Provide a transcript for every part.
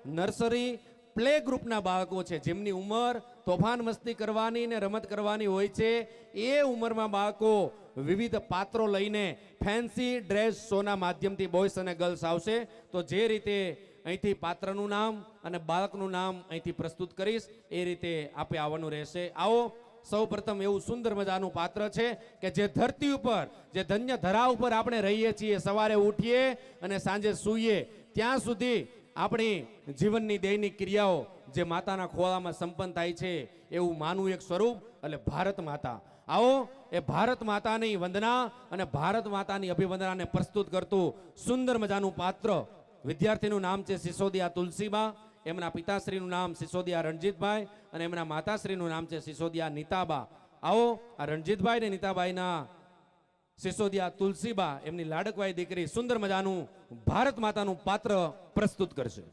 Nursery play ગ્રુપના બાળકો છે, જેમની ઉંમર તોફાન મસ્તી કરવાની ને રમત કરવાની હોય છે. એ ઉંમરમાં બાળકો વિવિધ પાત્રો લઈને ફેન્સી ડ્રેસ શોના માધ્યમથી બોયસ અને ગર્લ્સ આવશે. તો જે રીતે અહીંથી પાત્રનું નામ અને બાળકનું નામ અહીંથી પ્રસ્તુત કરીશ એ રીતે આપે આવવાનું રહેશે. આવો સૌ પ્રથમ એવું સુંદર મજાનું પાત્ર છે કે જે ધરતી ઉપર, જે ધન્ય ધરા ઉપર આપણે રહીએ છીએ, સવારે ઉઠીએ અને સાંજે સૂઈએ ત્યાં સુધી આપણી જીવનની દૈનિક ક્રિયાઓ જે માતાના ખોળામાં સંપન્ન થાય છે એવું માનવું એક સ્વરૂપ એટલે ભારત માતા. આવો એ ભારત માતાની વંદના અને ભારત માતાની અભિવંદનાને પ્રસ્તુત કરતું સુંદર મજાનું પાત્ર. વિદ્યાર્થીનું નામ છે સિસોદિયા તુલસીબા, એમના પિતાશ્રીનું નામ સિસોદિયા રણજીતભાઈ અને એમના માતાશ્રીનું નામ છે સિસોદિયા નીતાબા. આવો આ રણજીતભાઈ ને નીતાબાઈના સિસોદિયા તુલસીબા એમની લાડકવાઈ દીકરી સુંદર મજાનું ભારત માતાનું પાત્ર પ્રસ્તુત કરશે.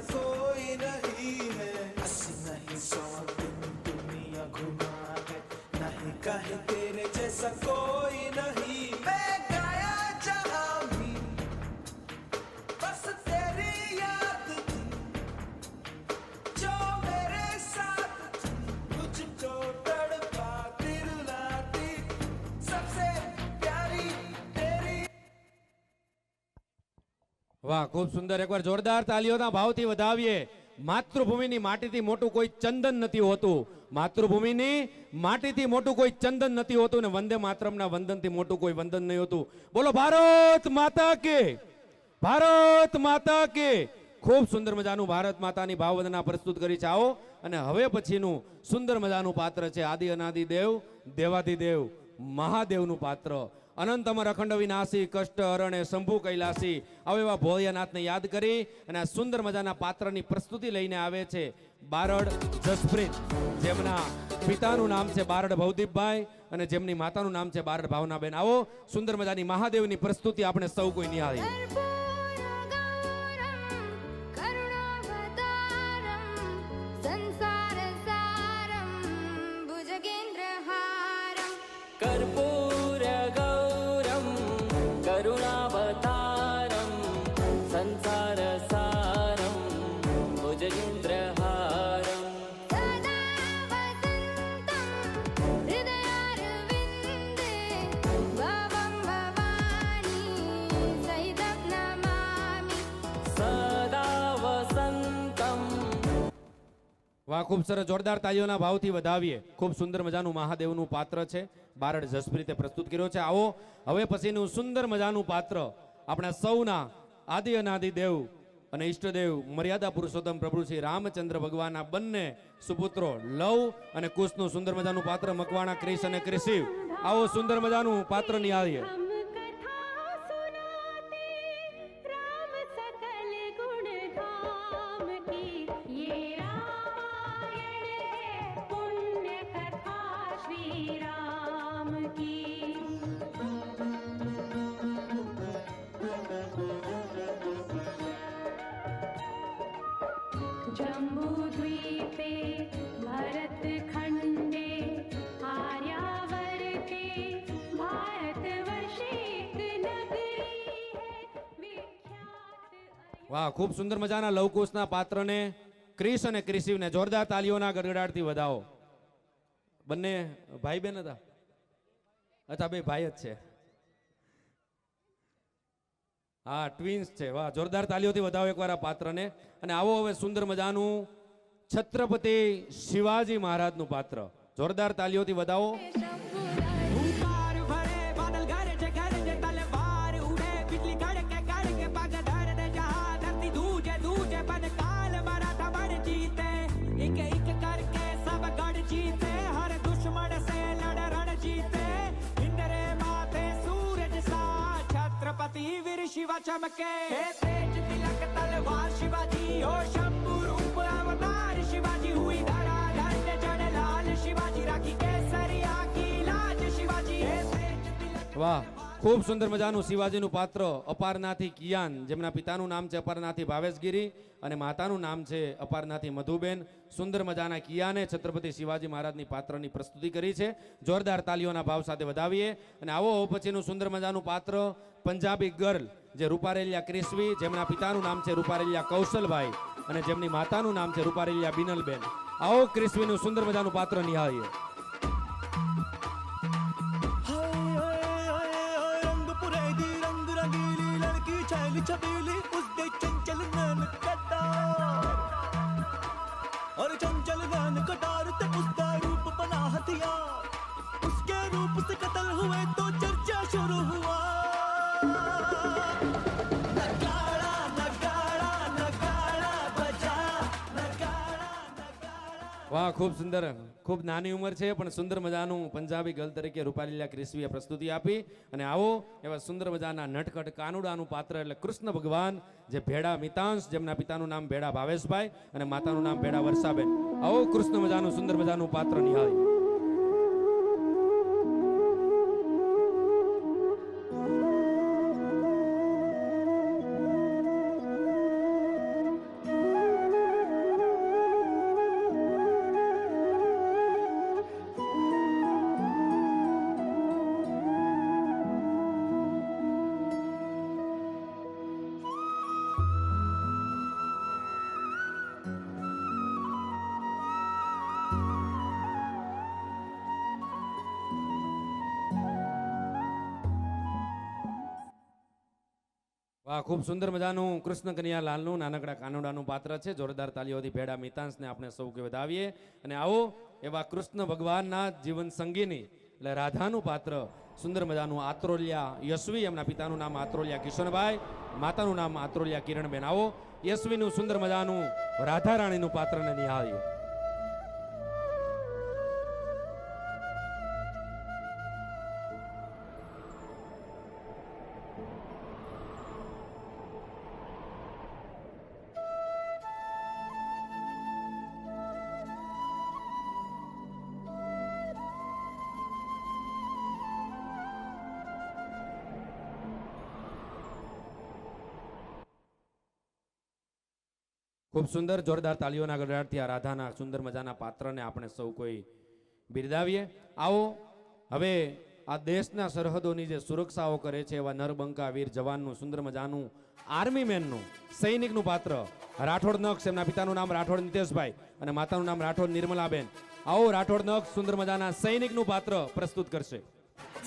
कोई नहीं है अस्सी नहीं 100 दिन दुनिया घुमा है नहीं कहे तेरे जैसा कोई नहीं मैं गाया जहां भी बस तेरी याद थी जो मेरे साथ थी मुझको तड़पाती रुलाती सबसे प्यारी तेरी. વાહ, ખૂબ સુંદર. એકવાર જોરદાર તાલીઓના ભાવથી વધાવીએ. માતૃભૂમિની માટીથી મોટું કોઈ ચંદન નથી હોતું, માતૃભૂમિની માટીથી મોટું કોઈ ચંદન નથી હોતું ને વંદે માતરમના વંદનથી મોટું કોઈ વંદન નહીં હોતું. બોલો ભારત માતા કે, ભારત માતા કે. ખૂબ સુંદર મજાનું ભારત માતાની ભાવવંદના પ્રસ્તુત કરી છે. આવો અને હવે પછીનું સુંદર મજાનું પાત્ર છે આદિ અનાદિ દેવ દેવાધિદેવ મહાદેવનું પાત્ર. અનંત અમર અખંડ વિનાશી કષ્ટ હરણે શંભુ કૈલાસી. હવે એવા ભોળિયાનાથને યાદ કરી અને આ સુંદર મજાના પાત્રની પ્રસ્તુતિ લઈને આવે છે બારડ જસપ્રીત, જેમના પિતાનું નામ છે બારડ ભવદીપભાઈ અને જેમની માતાનું નામ છે બારડ ભાવનાબેન. આવો સુંદર મજાની મહાદેવની પ્રસ્તુતિ આપણે સૌ કોઈ નિહાળીએ. વાહ, ખૂબ સરસ. જોરદાર તાલીઓના ભાવથી વધાવીએ. ખૂબ સુંદર મજાનું મહાદેવનું પાત્ર છે, બારડ જસપ્રીતે પ્રસ્તુત કર્યો છે. આવો હવે પછીનું સુંદર મજાનું પાત્ર આપણા સૌના આદિ અનાદિ દેવ અને ઈષ્ટદેવ મર્યાદા પુરુષોત્તમ પ્રભુ શ્રી રામચંદ્ર ભગવાનના બંને સુપુત્રો લવ અને કુશનું સુંદર મજાનું પાત્ર મકવાણા ક્રિશ અને ક્રિશિવ. આવો સુંદર મજાનું પાત્ર નિહાળીએ. વાહ, ખૂબ સુંદર મજાના લવકુશના પાત્રને ક્રિશ અને ક્રિશિવને જોરદાર તાલીઓના ગડગડાટથી વધાવો. બંને ભાઈ બેન હતા, અથવા બે ભાઈ જ છે? હા, ટ્વિન્સ છે. વાહ, જોરદાર તાલીઓથી વધાવો એકવાર આ પાત્રને. અને આવો હવે સુંદર મજાનું છત્રપતિ શિવાજી મહારાજનું પાત્ર. જોરદાર તાલીઓથી વધાવો. शिवा चमके तेज तिलक तलवार शिवाजी हो शंभु रूप अवतार. शिवाजी हुई धरा धन्य जन लाल शिवाजी राखी केसरिया की लाज शिवाजी વાહ, ખૂબ સુંદર મજાનું શિવાજીનું પાત્ર અપારનાથી કિયાન, જેમના પિતાનું નામ છે અપારનાથી ભાવેશગીરી અને માતાનું નામ છે અપારનાથી મધુબેન. સુંદર મજાના કિયાને છત્રપતિ શિવાજી મહારાજની પાત્રની પ્રસ્તુતિ કરી છે. જોરદાર તાલીઓના ભાવ સાથે વધાવીએ. અને આવો પછીનું સુંદર મજાનું પાત્ર પંજાબી ગર્લ, જે રૂપારેલિયા ક્રિસ્વી, જેમના પિતાનું નામ છે રૂપારેલિયા કૌશલભાઈ અને જેમની માતાનું નામ છે રૂપારેલિયા બિનલબેન. આવો ક્રિસ્વીનું સુંદર મજાનું પાત્ર નિહાળીએ. छबीली उसके चंचल नैन कटार और चंचल नैन कटार ते उसका रूप बना हथियार. उसके रूप से कत्ल हुए तो चर्चा शुरू हुआ. नगाड़ा नगाड़ा नगाड़ा बजा नगाड़ा नगाड़ा. વાહ, ખૂબ સુંદર. ખૂબ નાની ઉંમર છે પણ સુંદર મજાનું પંજાબી ગર્લ તરીકે રૂપાલીલા ક્રિસ્વીએ પ્રસ્તુતિ આપી. અને આવો એવા સુંદર મજાના નટખટ કાનુડાનું પાત્ર એટલે કૃષ્ણ ભગવાન, જે ભેડા મિતાંશ, જેમના પિતાનું નામ ભેડા ભાવેશભાઈ અને માતાનું નામ ભેડા વર્ષાબેન. આવો કૃષ્ણ મજાનું સુંદર મજાનું પાત્ર નિહાળી. વાહ, ખૂબ સુંદર મજાનું કૃષ્ણ કન્યા લાલનું નાનકડા કાનુડાનું પાત્ર છે. જોરદાર તાલીઓથી ભેડા મિતાંશને આપણે સૌ કે વધાવીએ. અને આવો એવા કૃષ્ણ ભગવાનના જીવન સંગીની એટલે રાધાનું પાત્ર સુંદર મજાનું આત્રોલિયા યશવી, એમના પિતાનું નામ આત્રોલિયા કિશનભાઈ, માતાનું નામ આત્રોલિયા કિરણબેન. આવો યશવીનું સુંદર મજાનું રાધા રાણીનું પાત્રને નિહાળીએ. ખૂબ સુંદર જોરદાર તાલીઓના ગડગડાટથી આ રાધાના સુંદર મજાના પાત્રને આપણે સૌ કોઈ બિરદાવીએ. આવો હવે આ દેશના સરહદોની જે સુરક્ષાઓ કરે છે એવા નરબંકા વીર જવાનનું સુંદર મજાનું આર્મી મેનનું સૈનિકનું પાત્ર રાઠોડ નક્ષ, એમના પિતાનું નામ રાઠોડ નિતેશભાઈ અને માતાનું નામ રાઠોડ નિર્મલાબેન. આવો રાઠોડ નક્ષ સુંદર મજાના સૈનિકનું પાત્ર પ્રસ્તુત કરશે.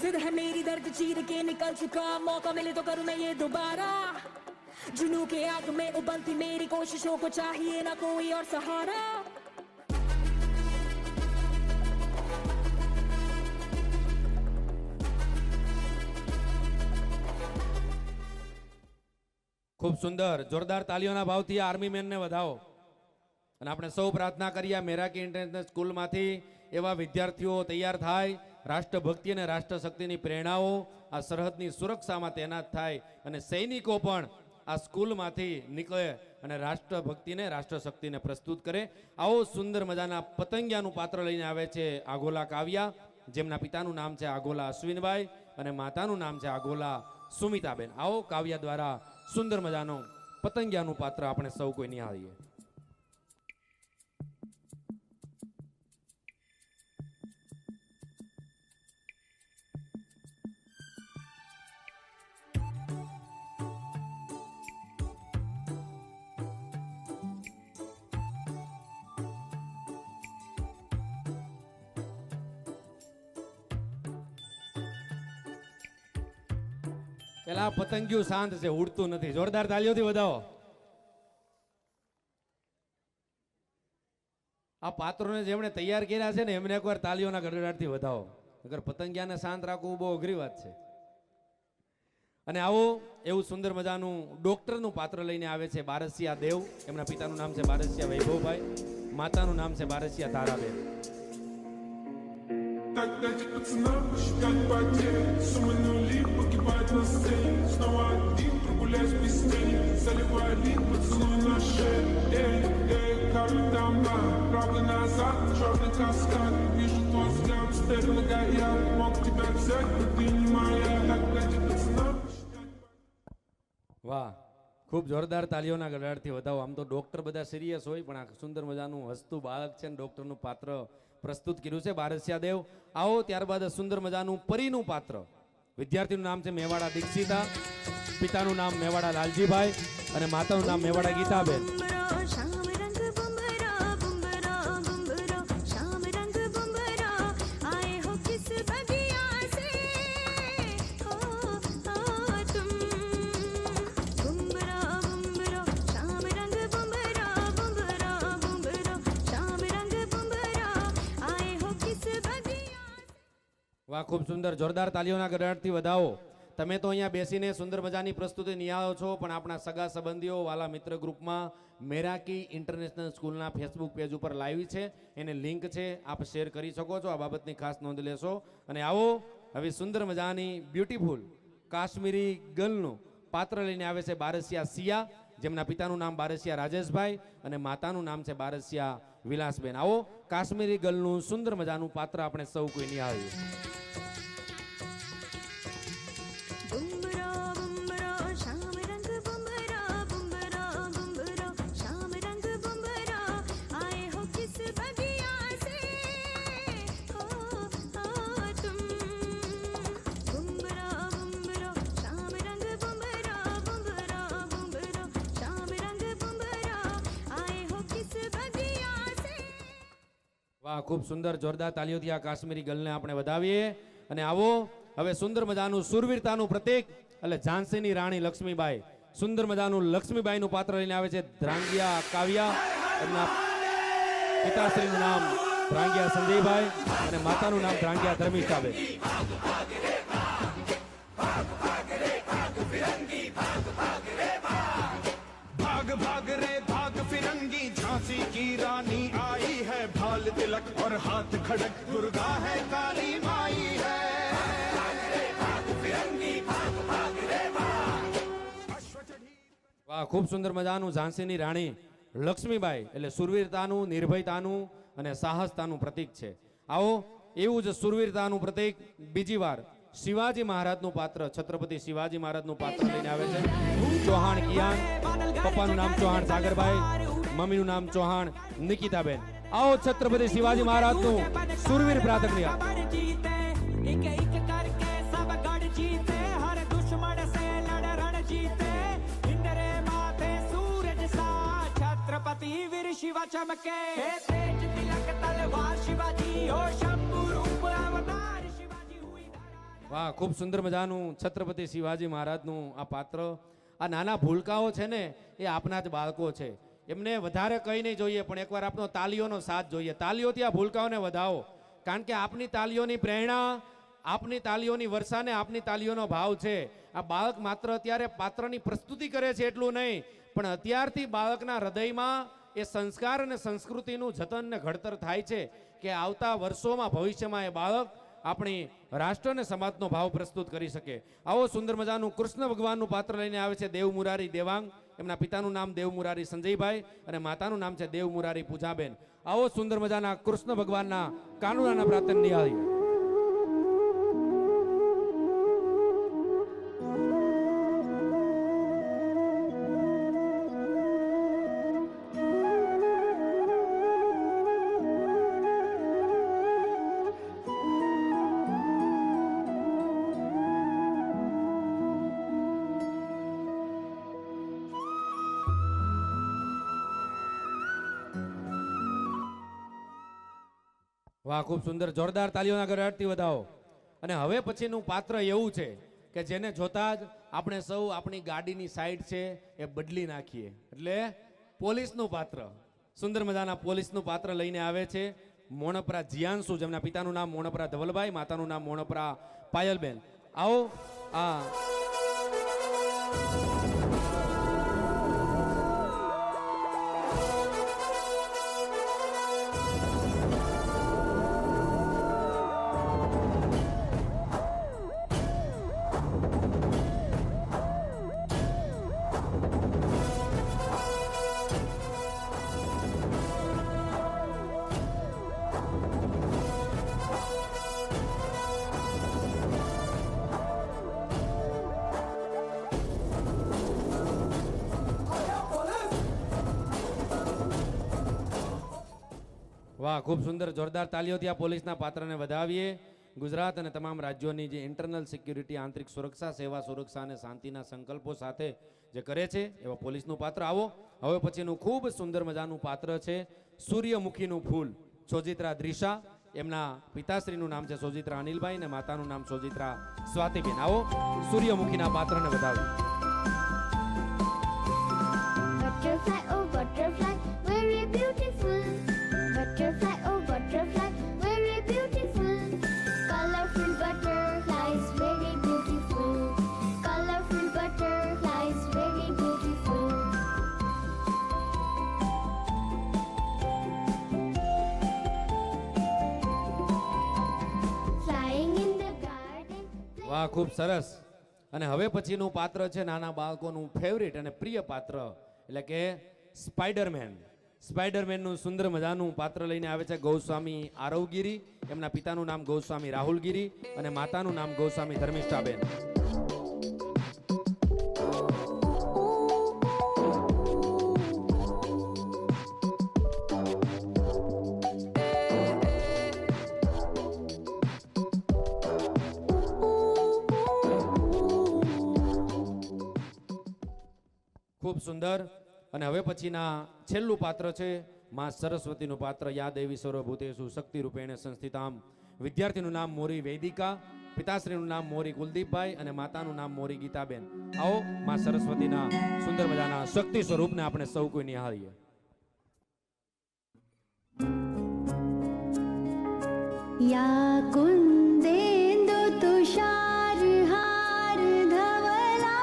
जिद है मेरी दर्द चीर के निकल चुका, मौका मिले तो करूं मैं ये दोबारा. जुनून के आग में उबलती मेरी कोशिशों को चाहिए ना कोई और सहारा. ખૂબ સુંદર જોરદાર તાલીઓના ભાવથી આર્મી મેનને વધાવો. અને આપણે સૌ પ્રાર્થના કરીએ મેરાકી ઇન્ટરનેશનલ સ્કૂલમાંથી એવા વિદ્યાર્થીઓ તૈયાર થાય, રાષ્ટ્રભક્તિ અને રાષ્ટ્રશક્તિની પ્રેરણાઓ આ સરહદની સુરક્ષામાં તૈનાત થાય અને સૈનિકો પણ આ સ્કૂલમાંથી નીકળે અને રાષ્ટ્રભક્તિને રાષ્ટ્રશક્તિને પ્રસ્તુત કરે. આવો સુંદર મજાના પતંગિયાનું પાત્ર લઈને આવે છે આગોલા કાવ્યા, જેમના પિતાનું નામ છે આગોલા અશ્વિનભાઈ અને માતાનું નામ છે આગોલા સુમિતાબેન. આવો કાવ્યા દ્વારા સુંદર મજાનું પતંગિયાનું પાત્ર આપણે સૌ કોઈ નિહાળીએ. પેલા પતંગિયું શાંત છે, ઉડતું નથી. જોરદાર તાલીઓથી વધાવો. આ પાત્રોને જેમણે તૈયાર કર્યા છે ને એમને એકવાર તાલીઓના ગડગડાટથી વધાવો. અગર પતંગિયાને શાંત રાખવું બહુ અઘરી વાત છે. અને આવો એવું સુંદર મજાનું ડોક્ટરનું પાત્ર લઈને આવે છે બારસિયા દેવ, એમના પિતાનું નામ છે બારસિયા વૈભવભાઈ, માતાનું નામ છે બારસિયા તારાબેન. Так дайте пацанам посчитать потери. Суммы нули погибают на сцене. Снова один, прогуляюсь без тени. Заливаю лик, поцелуй на шее. Эй, эй, как там поймал. Правда назад, черный каскад. Вижу твой взгляд, стерло горят. Мог тебя взять, но ты не моя. Когда тебе цена? વાહ, ખૂબ જોરદાર તાલીઓના ગળાડથી વધાવો. આમ તો ડોક્ટર બધા સિરિયસ હોય, પણ આ સુંદર મજાનું હસતું બાળક છે ને ડોક્ટરનું પાત્ર પ્રસ્તુત કર્યું છે બારસિયા દેવ. આવો ત્યારબાદ સુંદર મજાનું પરીનું પાત્ર. વિદ્યાર્થીનું નામ છે મેવાડા દીક્ષિતા, પિતાનું નામ મેવાડા લાલજીભાઈ અને માતાનું નામ મેવાડા ગીતાબેન. शाम रंग बुमरा बुमरा बुमरा शाम रंग बुमरा आए हो किस बगिया से हो तुम बुमरा बुमरा शाम रंग बुमरा बुमरा बुमरा शाम रंग बुमरा आए हो किस बगिया વાહ, ખૂબ સુંદર જોરદાર તાલીઓના ગળાડથી વધાવો. તમે તો અહીંયા બેસીને સુંદર મજાની પ્રસ્તુતિ નિહાળો છો, પણ આપણા સગા સંબંધીઓ વાલા મિત્ર ગ્રુપમાં મેરાકી ઇન્ટરનેશનલ સ્કૂલના ફેસબુક પેજ ઉપર લાઈવ છે, એને લિંક છે, આપ શેર કરી શકો છો. આ બાબતની ખાસ નોંધ લેશો. અને આવો હવે સુંદર મજાની બ્યુટીફુલ કાશ્મીરી ગર્લનું પાત્ર લઈને આવે છે બારસિયા સિયા, જેમના પિતાનું નામ બારસિયા રાજેશભાઈ અને માતાનું નામ છે બારસિયા વિલાસબેન. આવો કાશ્મીરી ગર્લનું સુંદર મજાનું પાત્ર આપણે સૌ કોઈ નિહાળીએ. बुमरा बुमरा शाम रंग बुमरा बुमरा बुमरा शाम रंग बुमरा आए हो किस बगिया से हो तुम बुमरा बुमरा शाम रंग बुमरा बुमरा बुमरा शाम रंग बुमरा आए हो किस बगिया से. વાહ, ખૂબ સુંદર જોરદાર તાલીઓથી આ કાશ્મીરી ગર્લને આપણે વધાવીએ. અને આવો હવે સુંદર મજાનું સુરવીરતાનું પ્રતીક એટલે ઝાંસીની રાણી લક્ષ્મીબાઈ, સુંદર મજાનું લક્ષ્મીબાઈનું પાત્ર લઈને આવે છે ધ્રાંગિયા કાવ્યા. એમના પિતાશ્રીનું નામ ધ્રાંગિયા સંજયભાઈ અને માતાનું નામ ધ્રાંગિયા ધર્મિષ્ઠાબેન. भाग भाग रे भाग फिरंगी झांसी की रानी आई है भाल तिलक और हाथ खड़क दुर्गा है काली माई है વાહ, ખૂબ સુંદર મજાનું ઝાંસીની રાણી લક્ષ્મીબાઈ એટલે સુરવીરતાનું, નિર્ભયતાનું અને સાહસતાનું પ્રતીક છે. આવો એવું જ સુરવીરતાનું પ્રતીક બીજી વાર શિવાજી મહારાજનું પાત્ર, છત્રપતિ શિવાજી મહારાજનું પાત્ર લઈને આવે છે ચૌહાણ કિયાન. પપ્પાનું નામ ચૌહાણ સાગરભાઈ, મમ્મીનું નામ ચૌહાણ નિકિતાબેન. આવો છત્રપતિ શિવાજી મહારાજનું સુરવીર પ્રાતક નિહાળ. बड़ जीते एक एक करके सब गढ़ जीते हर दुश्मन से लड़ रण जीते इंद्रे माथे सूरज सा छत्रपति वीर शिवा चमके तेज तिलक तलवार शिवाजी हो शंभु रूप अवतार शिवाजी हुई धरा. વાહ, ખૂબ સુંદર મજાનું છત્રપતિ શિવાજી મહારાજનું આ પાત્ર. આ નાના ભૂલકાઓ છે ને એ આપના જ બાળકો છે, એમને વધારે કંઈ નહીં જોઈએ, પણ એકવાર આપનો તાલીઓનો સાથ જોઈએ. તાલીઓથી આ ભૂલકાઓને વધાવો, કારણ કે આપની તાલીઓની પ્રેરણા, આપની તાલીઓની વર્ષાને આપની તાલીઓનો ભાવ છે. આ બાળક માત્ર અત્યારે પાત્રની પ્રસ્તુતિ કરે છે એટલું નહીં, પણ અત્યારથી બાળકના હૃદયમાં એ સંસ્કાર અને સંસ્કૃતિનું જતન ને ઘડતર થાય છે કે આવતા વર્ષોમાં ભવિષ્યમાં એ બાળક આપણી રાષ્ટ્ર અને સમાજનો ભાવ પ્રસ્તુત કરી શકે. આવો સુંદર મજાનું કૃષ્ણ ભગવાનનું પાત્ર લઈને આવે છે દેવ મુરારી દેવાંગ. એમના પિતાનું નામ દેવ મુરારી સંજયભાઈ અને માતાનું નામ છે દેવ મુરારી પૂજાબેન. આવો સુંદર મજાના કૃષ્ણ ભગવાનના કાનુડાના પ્રાર્થન નિહાળીએ. વાહ, ખૂબ સુંદર જોરદાર તાલીઓના ગળાડથી વધાવો. અને હવે પછીનું પાત્ર એવું છે કે જેને જોતા જ આપણે સૌ આપણી ગાડીની સાઈડ છે એ બદલી નાખીએ, એટલે પોલીસનું પાત્ર. સુંદર મજાના પોલીસનું પાત્ર લઈને આવે છે મોણપરા જીયાંશુ, જેમના પિતાનું નામ મોણપરા ધવલભાઈ, માતાનું નામ મોણપરા પાયલબેન. આવો આ વાહ, ખૂબ સુંદર, જોરદાર તાલીઓથી આ પોલીસના પાત્રને વધાવીએ. ગુજરાત અને તમામ રાજ્યોની જે ઇન્ટરનલ સિક્યુરિટી, આંતરિક સુરક્ષા, સેવા સુરક્ષા અને શાંતિના સંકલ્પો સાથે જે કરે છે એવા પોલીસનું પાત્ર. આવો હવે પછીનું ખૂબ સુંદર મજાનું પાત્ર છે સૂર્યમુખીનું ફૂલ. સોજિત્રા દ્રિષા, એમના પિતાશ્રીનું નામ છે સોજિત્રા અનિલભાઈ અને માતાનું નામ સોજિત્રા સ્વાતિબેન. આવો સૂર્યમુખીના પાત્રને વધાવીએ. Butterfly, oh butterfly, very beautiful. Butterfly, oh butterfly, very beautiful. Colorful butterflies, very beautiful. Colorful butterflies, very beautiful. Flying in the garden. વાહ, ખૂબ સરસ. અને હવે પછીનું પાત્ર છે નાના બાળકોનું ફેવરિટ અને પ્રિય પાત્ર, એટલે કે સ્પાઈડરમેન. સ્પાઈડરમેનનું સુંદર મજાનું પાત્ર લઈને આવે છે ગૌસ્વામી આરવગીરી. એમના પિતાનું નામ ગૌસ્વામી રાહુલગીરી અને માતાનું નામ ગૌસ્વામી ધર્મિષ્ઠાબેન. ખૂબ સુંદર. અને હવે પછીના છેલ્લું પાત્ર છે માં સરસ્વતીનું પાત્ર. યા દેવી સર્વભૂતેષુ શક્તિ રૂપેણ સંસ્થિતામ. વિદ્યાર્થીનું નામ મોરી વૈદિકા, પિતાશ્રીનું નામ મોરી કુલદીપભાઈ અને માતાનું નામ મોરી ગીતાબેન. આવો માં સરસ્વતીના સુંદર મજાના શક્તિ સ્વરૂપને આપણે સૌ કોઈ નિહાળીએ. या कुन्देन्दु तुषारहार धवला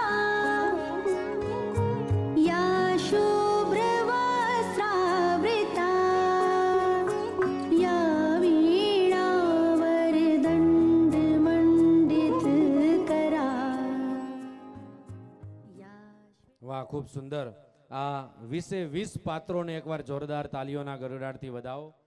या शुभ्रवस्त्रावृता या वीणावरदण्ड मण्डित करा. વાહ, ખૂબ સુંદર. આ 20 પાત્રોને એકવાર જોરદાર તાલીઓના ગરગડાટથી વધાવો.